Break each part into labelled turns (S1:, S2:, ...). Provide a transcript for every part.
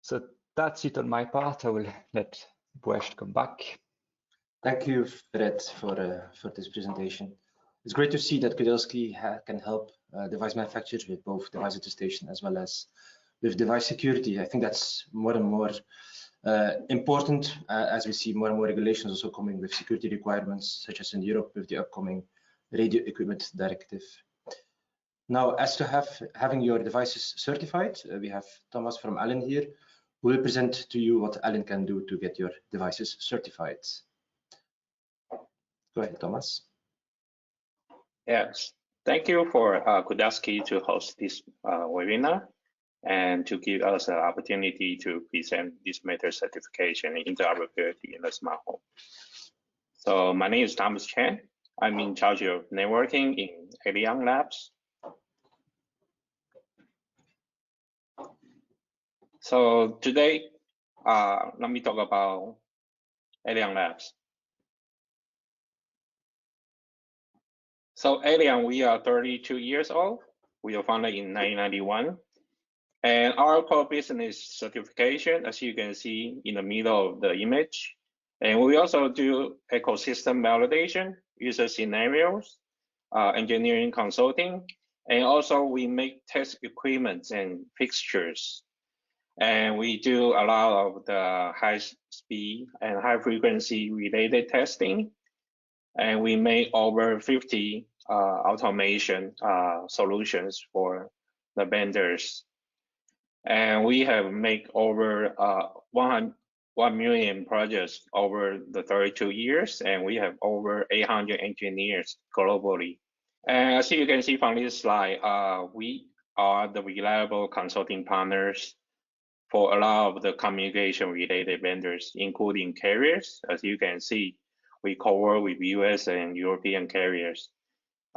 S1: So that's it on my part. I will let Buesh come back.
S2: Thank you, Fred, for this presentation. It's great to see that Kudelski can help device manufacturers with both device attestation as well as with device security. I think that's more and more important as we see more and more regulations also coming with security requirements, such as in Europe with the upcoming radio equipment directive. Now, as to having your devices certified, we have Thomas from Allion here, who will present to you what Allion can do to get your devices certified. Go ahead, Thomas.
S3: Yes, thank you for Kudelski to host this webinar and to give us an opportunity to present this method certification and interoperability in the smart home. So my name is Thomas Chang. I'm in charge of networking in Allion Labs. So today, let me talk about Allion Labs. So Allion, we are 32 years old. We were founded in 1991. And our core business certification, as you can see in the middle of the image. And we also do ecosystem validation, user scenarios, engineering consulting, and also we make test equipment and fixtures. And we do a lot of the high speed and high frequency related testing. And we make over 50 automation solutions for the vendors. And we have made over 1 million projects over the 32 years, and we have over 800 engineers globally. And as you can see from this slide, we are the reliable consulting partners for a lot of the communication related vendors, including carriers. As you can see, we co-work with US and European carriers,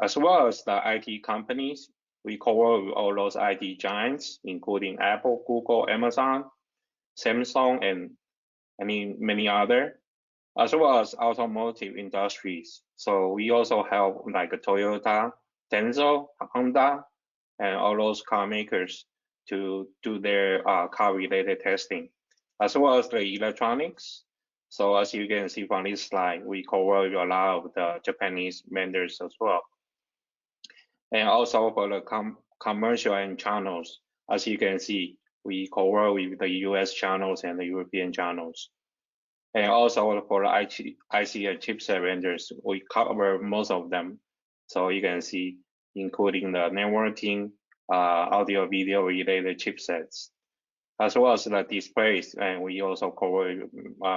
S3: as well as the IT companies. We co-work with all those IT giants, including Apple, Google, Amazon, Samsung, and many other, as well as automotive industries. So we also help like Toyota, Denso, Honda, and all those car makers to do their car-related testing, as well as the electronics. So as you can see from this slide, we co-work with a lot of the Japanese vendors as well. And also for the commercial and channels, as you can see, we co-work with the US channels and the European channels. And also for the IC and chipset vendors, we cover most of them. So you can see, including the networking, audio, video related chipsets, as well as the displays. And we also cover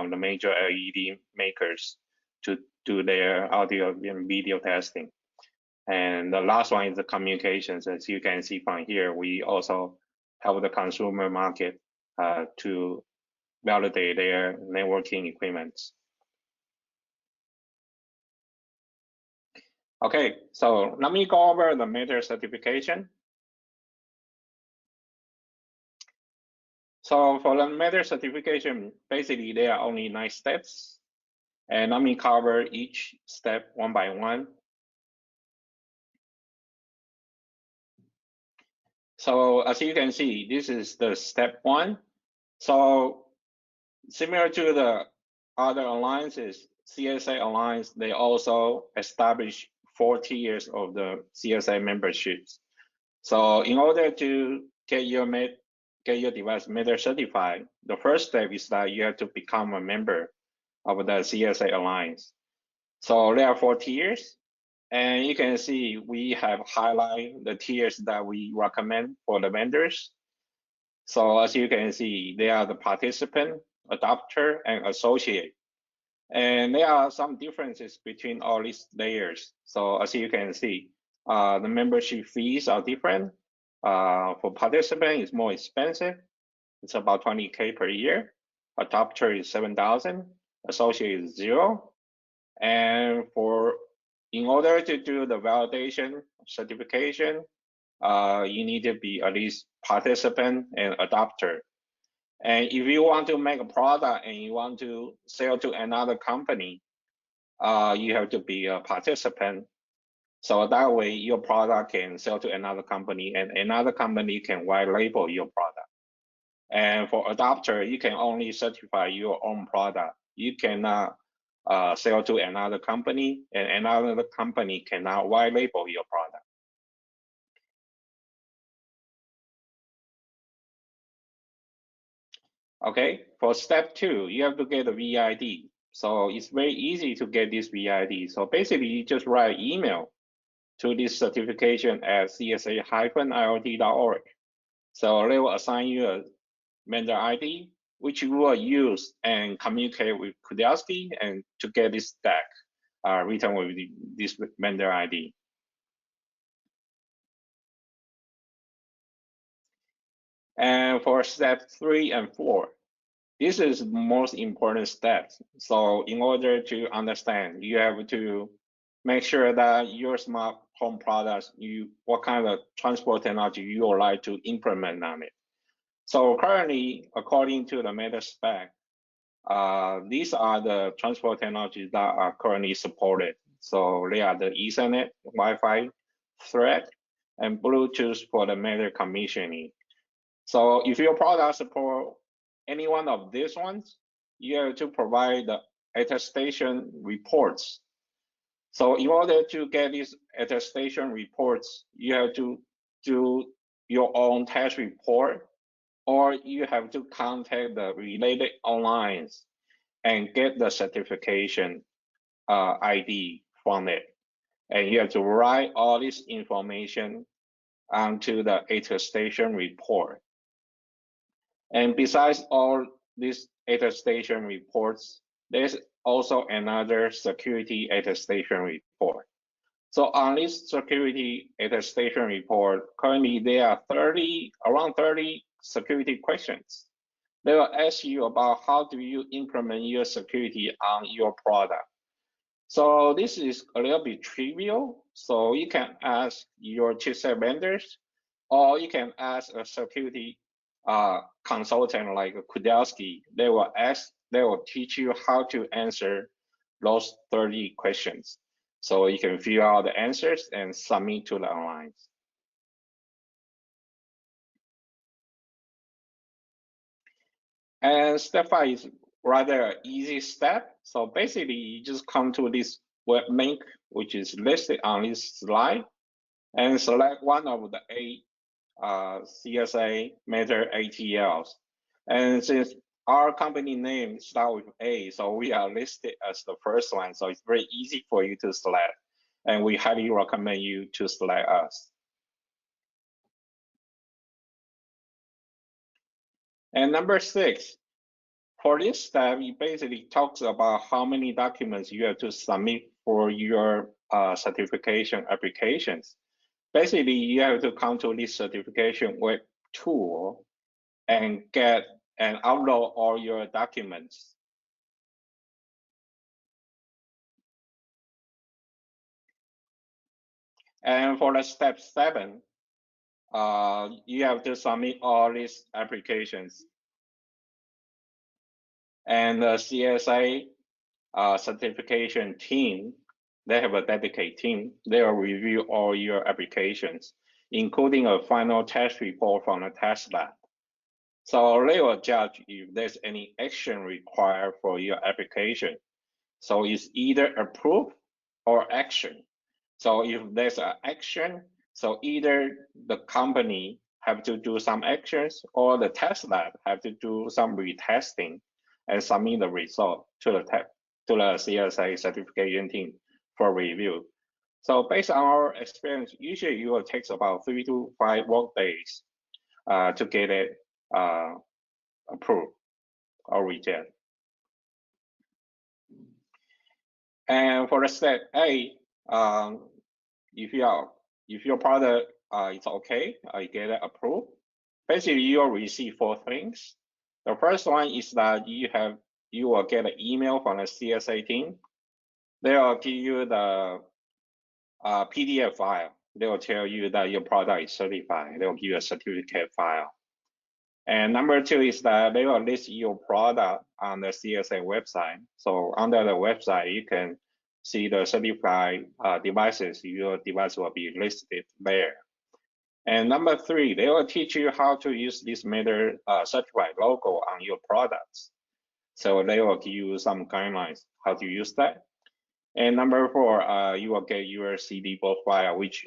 S3: the major LED makers to do their audio and video testing. And the last one is the communications. As you can see from here, we also help the consumer market to validate their networking equipment. Okay, so let me go over the method certification. So for the method certification, basically there are only 9 steps. And let me cover each step one by one. So as you can see, this is the step 1. So similar to the other alliances, CSA Alliance, they also establish 4 tiers of the CSA memberships. So in order to get your device method certified, the first step is that you have to become a member of the CSA Alliance. So there are 4 tiers. And you can see we have highlighted the tiers that we recommend for the vendors. So as you can see, they are the participant, adopter, and associate. And there are some differences between all these layers. So as you can see, the membership fees are different. For participant, it's more expensive. It's about 20K per year. Adopter is 7,000. Associate is 0. And in order to do the validation certification, you need to be at least participant and adopter. And if you want to make a product and you want to sell to another company, you have to be a participant. So that way your product can sell to another company and another company can white label your product. And for adopter, you can only certify your own product. You cannot sell to another company, and another company cannot white label your product. Okay, for step 2, you have to get a VID. So it's very easy to get this VID. So basically, you just write email to this certification at csa-iot.org. So they will assign you a vendor ID, which you will use and communicate with Kudelski and to get this stack written with this vendor ID. And for step 3 and 4, this is the most important steps. So in order to understand, you have to make sure that your smart home products, what kind of transport technology you would like to implement on it. So currently, according to the meta spec, these are the transport technologies that are currently supported. So they are the Ethernet, Wi-Fi, Thread, and Bluetooth for the Matter commissioning. So if your product support any one of these ones, you have to provide the attestation reports. So in order to get these attestation reports, you have to do your own test report, or you have to contact the related online and get the certification ID from it. And you have to write all this information onto the attestation report. And besides all these attestation reports, there's also another security attestation report. So on this security attestation report, currently there are around 30 security questions. They will ask you about how do you implement your security on your product. So this is a little bit trivial. So you can ask your chipset vendors, or you can ask a security consultant like Kudelski. They will teach you how to answer those 30 questions. So you can fill out the answers and submit to the online. And step 5 is rather an easy step. So basically, you just come to this web link, which is listed on this slide, and select one of the 8 CSA Matter ATLs. And since our company name starts with A, so we are listed as the first one. So it's very easy for you to select. And we highly recommend you to select us. And number 6, for this step, it basically talks about how many documents you have to submit for your certification applications. Basically, you have to come to this certification web tool and get and upload all your documents. And for the step 7, you have to submit all these applications. And the CSA certification team, they have a dedicated team. They will review all your applications, including a final test report from the test lab. So they will judge if there's any action required for your application. So it's either approve or action. So if there's an action, so either the company have to do some actions or the test lab have to do some retesting and submit the result to the CSA certification team for review. So based on our experience, usually it will take about 3 to 5 work days to get it approved or rejected. And for the step A, if your product is okay, you get it approved. Basically, you will receive 4 things. The first one is that you will get an email from the CSA team. They will give you the PDF file. They will tell you that your product is certified. They will give you a certificate file. And number 2 is that they will list your product on the CSA website. So under the website, you can see the certified devices. Your device will be listed there. And number 3, they will teach you how to use this Matter certified logo on your products. So they will give you some guidelines how to use that. And number 4, you will get your CD file, which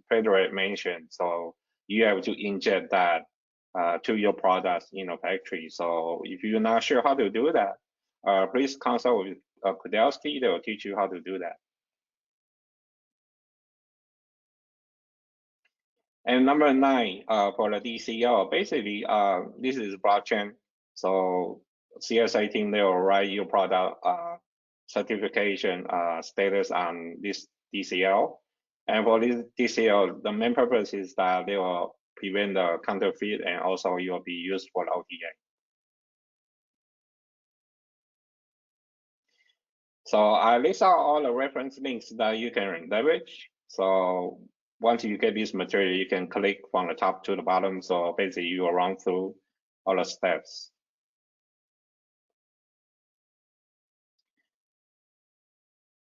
S3: Frederick mentioned. So you have to inject that to your products in a factory. So if you're not sure how to do that, please consult with Kudelski. They will teach you how to do that. And number 9, for the DCL, basically, this is blockchain. So CSI team, they will write your product certification status on this DCL. And for this DCL, the main purpose is that they will prevent the counterfeit, and also it will be used for OTA. So I list out all the reference links that you can leverage. So once you get this material, you can click from the top to the bottom. So basically you will run through all the steps.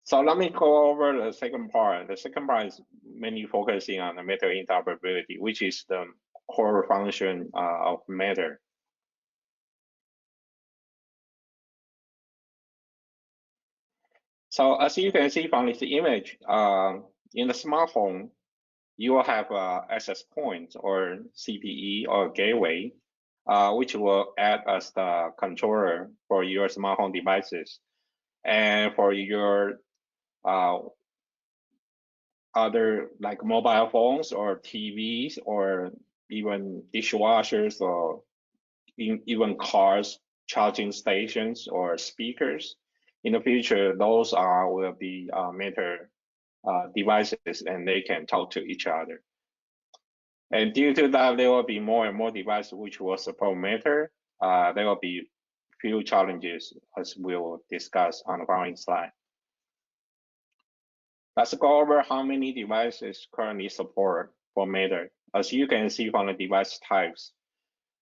S3: So let me go over the second part. The second part is mainly focusing on the Matter interoperability, which is the core function of Matter. So as you can see from this image, in the smart home, you will have access points or CPE or gateway, which will act as the controller for your smart home devices. And for your other like mobile phones or TVs or even dishwashers or even cars, charging stations or speakers, in the future, those will be Matter devices, and they can talk to each other. And due to that, there will be more and more devices which will support Matter. There will be few challenges, as we will discuss on the following slide. Let's go over how many devices currently support for Matter. As you can see from the device types,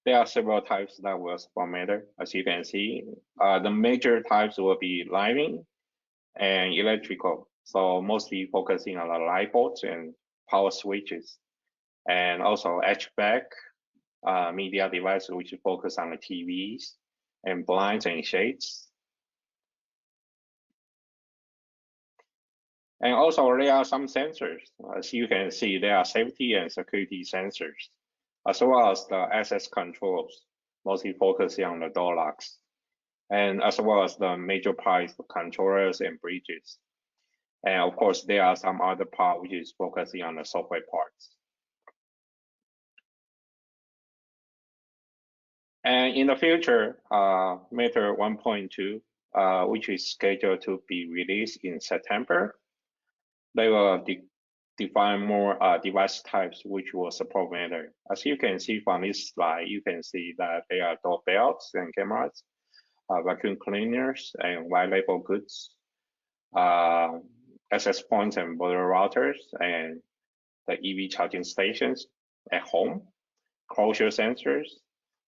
S3: there are several types that will support Matter. As you can see, the major types will be lighting and electrical. So mostly focusing on the light bulbs and power switches. And also HVAC, media devices, which focus on the TVs and blinds and shades. And also there are some sensors. As you can see, there are safety and security sensors, as well as the access controls, mostly focusing on the door locks, and as well as the major parts, controllers and bridges. And of course, there are some other parts which is focusing on the software parts. And in the future, Matter 1.2, which is scheduled to be released in September, they will define more device types which will support Matter. As you can see from this slide, you can see that there are doorbells and cameras, vacuum cleaners and white label goods, access points and border routers, and the EV charging stations at home, closure sensors,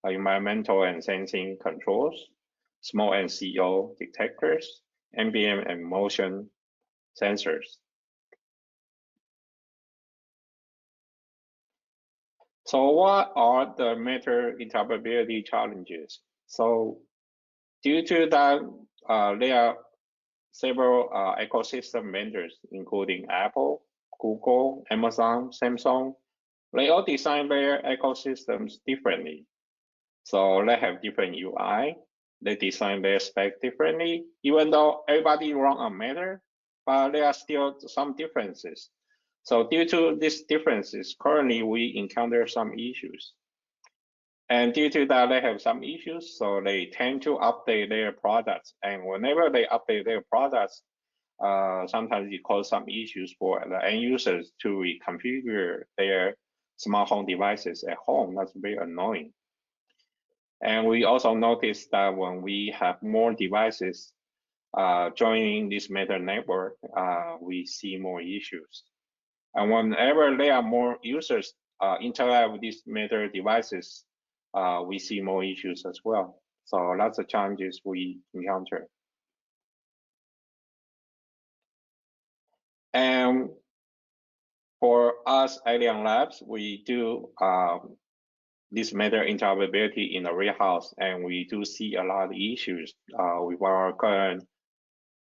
S3: environmental and sensing controls, smoke and CO detectors, ambient and motion sensors. So what are the Matter interoperability challenges? So due to that, there are several ecosystem vendors, including Apple, Google, Amazon, Samsung. They all design their ecosystems differently. So they have different UI. They design their spec differently, even though everybody run on Matter, but there are still some differences. So due to these differences, currently we encounter some issues. And due to that, they have some issues, so they tend to update their products. And whenever they update their products, sometimes it causes some issues for the end users to reconfigure their smart home devices at home. That's very annoying. And we also noticed that when we have more devices joining this Matter network, we see more issues. And whenever there are more users interact with these Matter devices, we see more issues as well. So that's the challenges we encounter. And for us, Allion Labs, we do this matter interoperability in the warehouse, and we do see a lot of issues with our current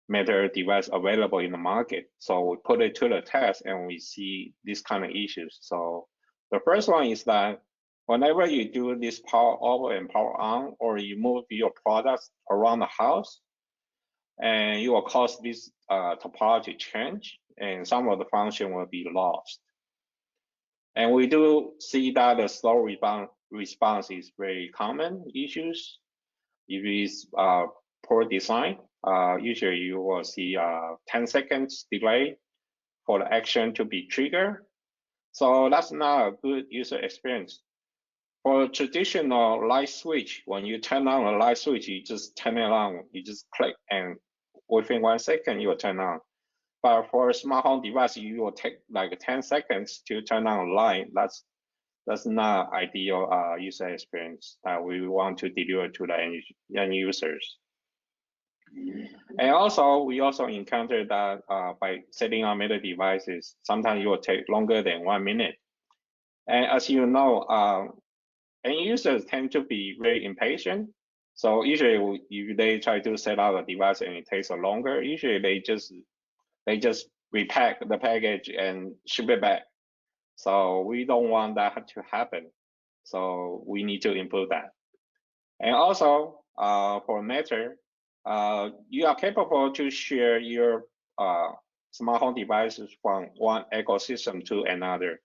S3: matter device available in the market. So we put it to the test, and we see this kind of issues. So the first one is that whenever you do this power off and power on, or you move your products around the house, and you will cause this topology change, and some of the function will be lost. And we do see that the slow response is very common issues. If it's poor design, usually you will see 10 seconds delay for the action to be triggered. So that's not a good user experience. For traditional light switch, when you turn on a light switch, you just turn it on, you just click, and within 1 second, you will turn on. But for a smart home device, you will take like 10 seconds to turn on a light. That's not ideal user experience that we want to deliver to the end users. And also, we also encountered that by setting up metal devices, sometimes it will take longer than 1 minute. And as you know, end users tend to be very impatient. So usually, if they try to set up a device and it takes longer, usually they just repack the package and ship it back. So we don't want that to happen. So we need to improve that. And also for Matter, you are capable to share your smart home devices from one ecosystem to another.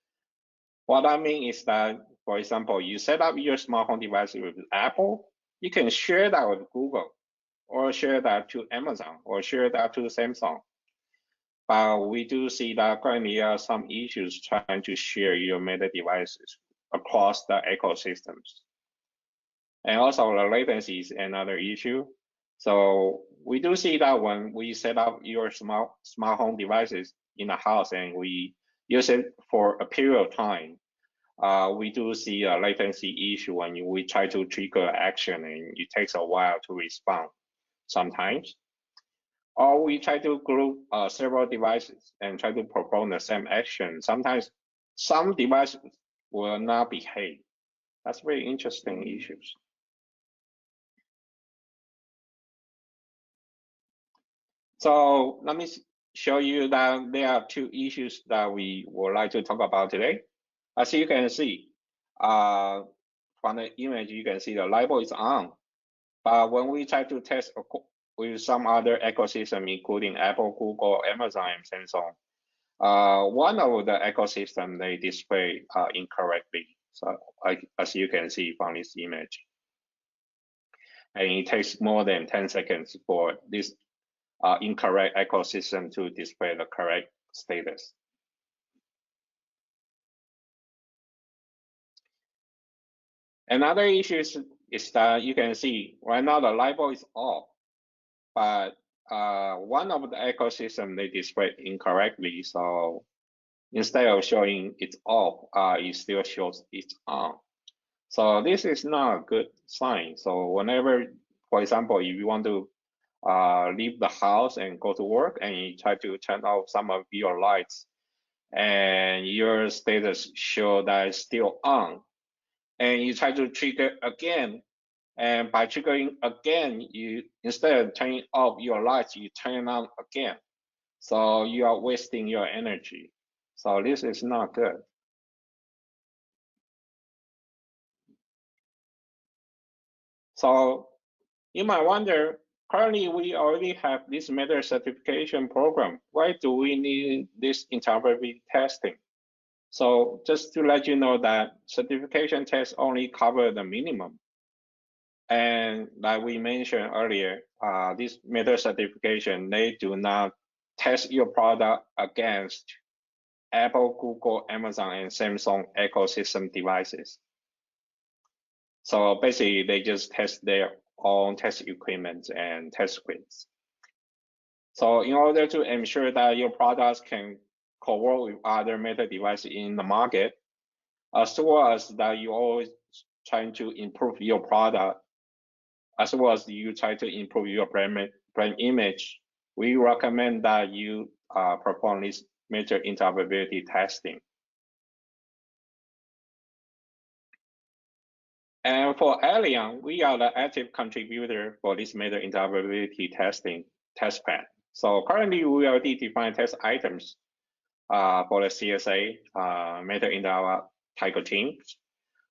S3: What I mean is that, for example, you set up your smart home device with Apple, you can share that with Google, or share that to Amazon, or share that to Samsung. But we do see that currently there are some issues trying to share your Meta devices across the ecosystems. And also the latency is another issue. So we do see that when we set up your smart home devices in a house and we use it for a period of time, we do see a latency issue when we try to trigger action and it takes a while to respond sometimes. Or we try to group several devices and try to perform the same action. Sometimes some devices will not behave. That's very interesting issues. So let me show you that there are two issues that we would like to talk about today. As you can see, from the image, you can see the light bulb is on. But when we try to test with some other ecosystem, including Apple, Google, Amazon, and Samsung, one of the ecosystem they display incorrectly. So as you can see from this image, and it takes more than 10 seconds for this incorrect ecosystem to display the correct status. Another issue is that you can see right now the light bulb is off, but one of the ecosystem they display incorrectly. So instead of showing it's off, it still shows it's on. So this is not a good sign. So whenever, for example, if you want to leave the house and go to work and you try to turn off some of your lights and your status show that it's still on, and you try to trigger again, and by triggering again, you instead of turning off your lights, you turn it on again. So you are wasting your energy. So this is not good. So you might wonder, currently we already have this Matter certification program. Why do we need this interoperability testing? So just to let you know that certification tests only cover the minimum. And like we mentioned earlier, this Matter certification, they do not test your product against Apple, Google, Amazon, and Samsung ecosystem devices. So basically, they just test their own test equipment and test scripts. So in order to ensure that your products can co-work with other Matter devices in the market, as well as that you always trying to improve your product, as well as you try to improve your brand image, we recommend that you perform this Matter interoperability testing. And for Allion, we are the active contributor for this Matter interoperability testing test plan. So currently, we already define test items for the CSA Matter in our Tiger teams.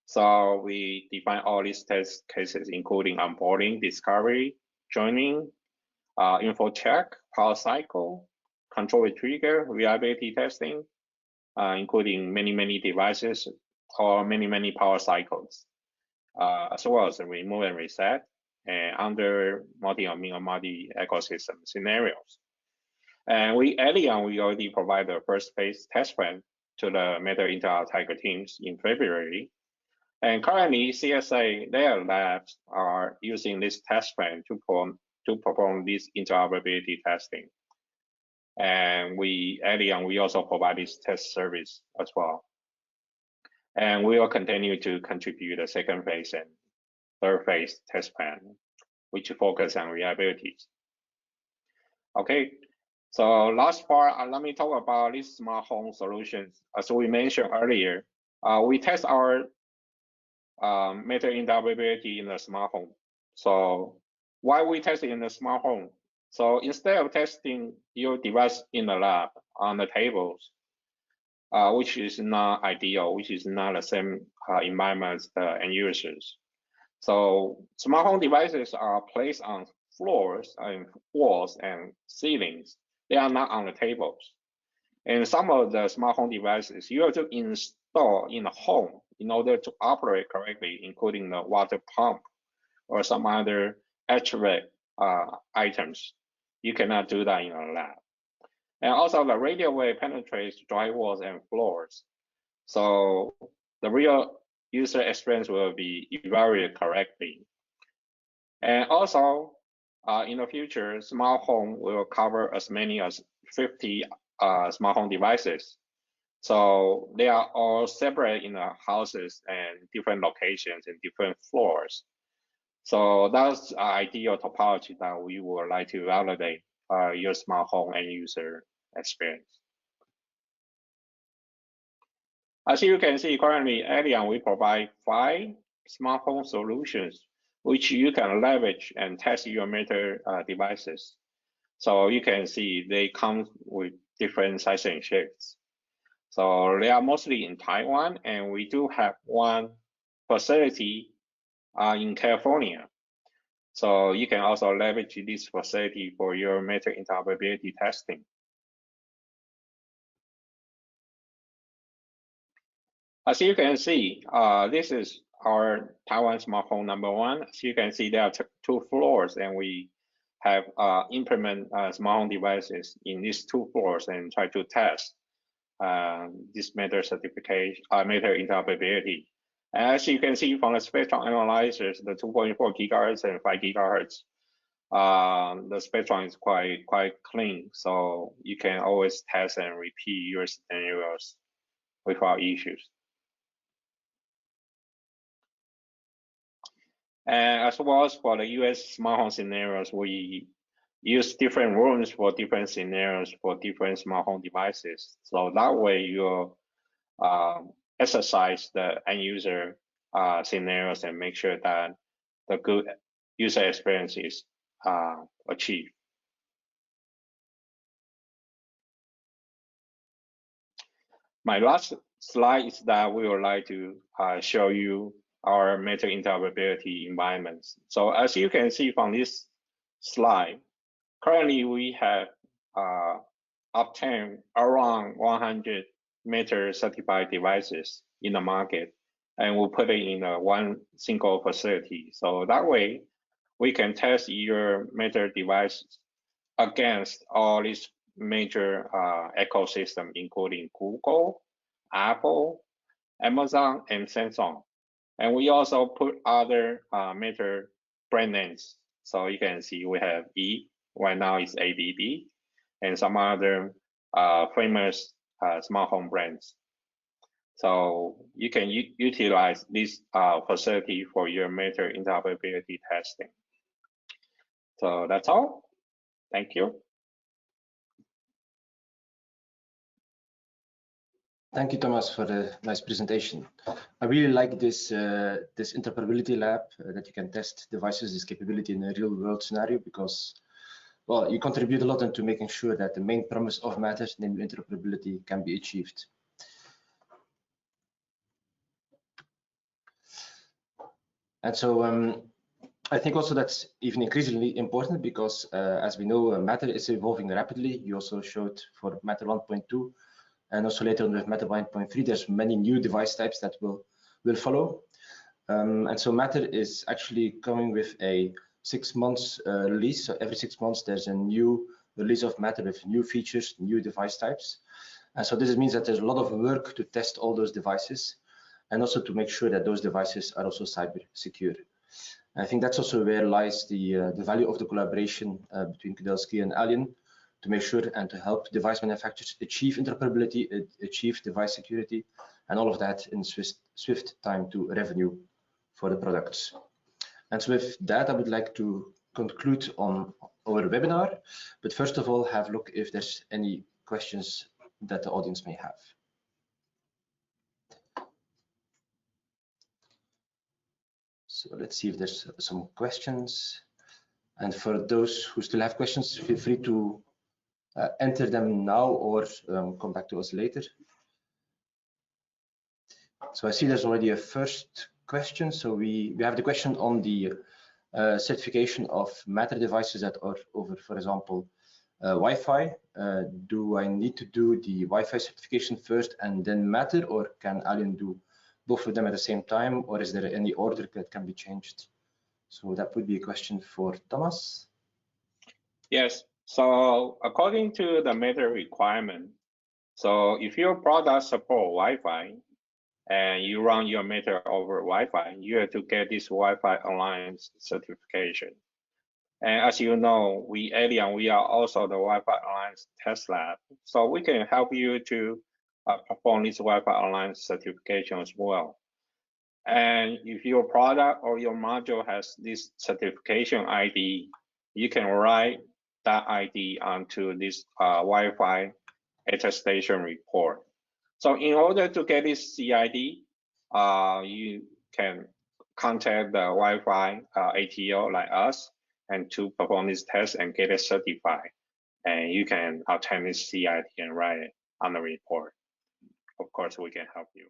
S3: So we define all these test cases, including onboarding, discovery, joining, info check, power cycle, control trigger, reliability testing, including many devices or many power cycles, as well as remove and reset, and under multi-domain or multi-ecosystem scenarios. And Allion, we already provide the first phase test plan to the Matter Intel Tiger teams in February. And currently, CSA, their labs are using this test plan to perform this interoperability testing. And Allion, we also provide this test service as well. And we will continue to contribute the second phase and third phase test plan, which focus on reliability. Okay, so last part, let me talk about these smart home solutions. As we mentioned earlier, we test our Matter interoperability in the smart home. So why we test it in the smart home? So instead of testing your device in the lab on the tables, which is not ideal, which is not the same environment as the end users. So smart home devices are placed on floors and walls and ceilings. They are not on the tables. And some of the smart home devices you have to install in the home in order to operate correctly, including the water pump or some other HVAC items. You cannot do that in a lab. And also the radio wave penetrates drywalls and floors. So the real user experience will be evaluated correctly. And also, in the future, smart home will cover as many as 50 smart home devices. So they are all separate in the houses and different locations and different floors. So that's an ideal topology that we would like to validate your smart home end user experience. As you can see, currently, Allion, we provide 5 smart home solutions, which you can leverage and test your Matter devices. So you can see they come with different sizes and shapes. So they are mostly in Taiwan, and we do have one facility in California. So you can also leverage this facility for your Matter interoperability testing. As you can see, this is our Taiwan smart home number 1. As you can see, there are 2 floors, and we have implement smart home devices in these 2 floors and try to test this Matter certification, Matter interoperability. As you can see from the spectrum analyzers, the 2.4 gigahertz and 5 gigahertz, the spectrum is quite clean, so you can always test and repeat your scenarios without issues. And as well as for the US smart home scenarios, we use different rooms for different scenarios for different smart home devices. So that way you exercise the end user scenarios and make sure that the good user experience is achieved. My last slide is that we would like to show you our Matter interoperability environments. So as you can see from this slide, currently we have obtained around 100 Matter certified devices in the market, and we'll put it in one single facility. So that way we can test your Matter device against all these major ecosystem, including Google, Apple, Amazon, and Samsung. And we also put other Matter brand names. So you can see we have E, right now it's ABB, and some other famous smart home brands. So you can utilize this facility for your Matter interoperability testing. So that's all. Thank you.
S2: Thank you, Thomas, for the nice presentation. I really like this this interoperability lab that you can test devices, this capability in a real world scenario, because, well, you contribute a lot into making sure that the main promise of Matter, namely interoperability, can be achieved. And so I think also that's even increasingly important because, as we know, Matter is evolving rapidly. You also showed for Matter 1.2, and also later on with Matter 1.3, there's many new device types that will follow. And so Matter is actually coming with a 6 months release. So every 6 months, there's a new release of Matter with new features, new device types. And so this means that there's a lot of work to test all those devices and also to make sure that those devices are also cyber secure. I think that's also where lies the value of the collaboration between Kudelski and Allion, to make sure and to help device manufacturers achieve interoperability, achieve device security, and all of that in swift time to revenue for the products. And so with that, I would like to conclude on our webinar, but first of all, have a look if there's any questions that the audience may have. So let's see if there's some questions. And for those who still have questions, feel free to enter them now or come back to us later. So I see there's already a first question. So we have the question on the certification of Matter devices that are over, for example, Wi-Fi. Do I need to do the Wi-Fi certification first and then Matter, or can Allion do both of them at the same time, or is there any order that can be changed? So that would be a question for Thomas.
S3: Yes, so according to the Matter requirement, so if your product support Wi-Fi and you run your Matter over Wi-Fi, you have to get this Wi-Fi Alliance certification. And as you know, Allion, we are also the Wi-Fi Alliance test lab. So we can help you to perform this Wi-Fi Alliance certification as well. And if your product or your module has this certification ID, you can write that ID onto this Wi-Fi attestation report. So in order to get this CID, you can contact the Wi-Fi ATO like us and to perform this test and get it certified. And you can obtain this CID and write it on the report. Of course, we can help you.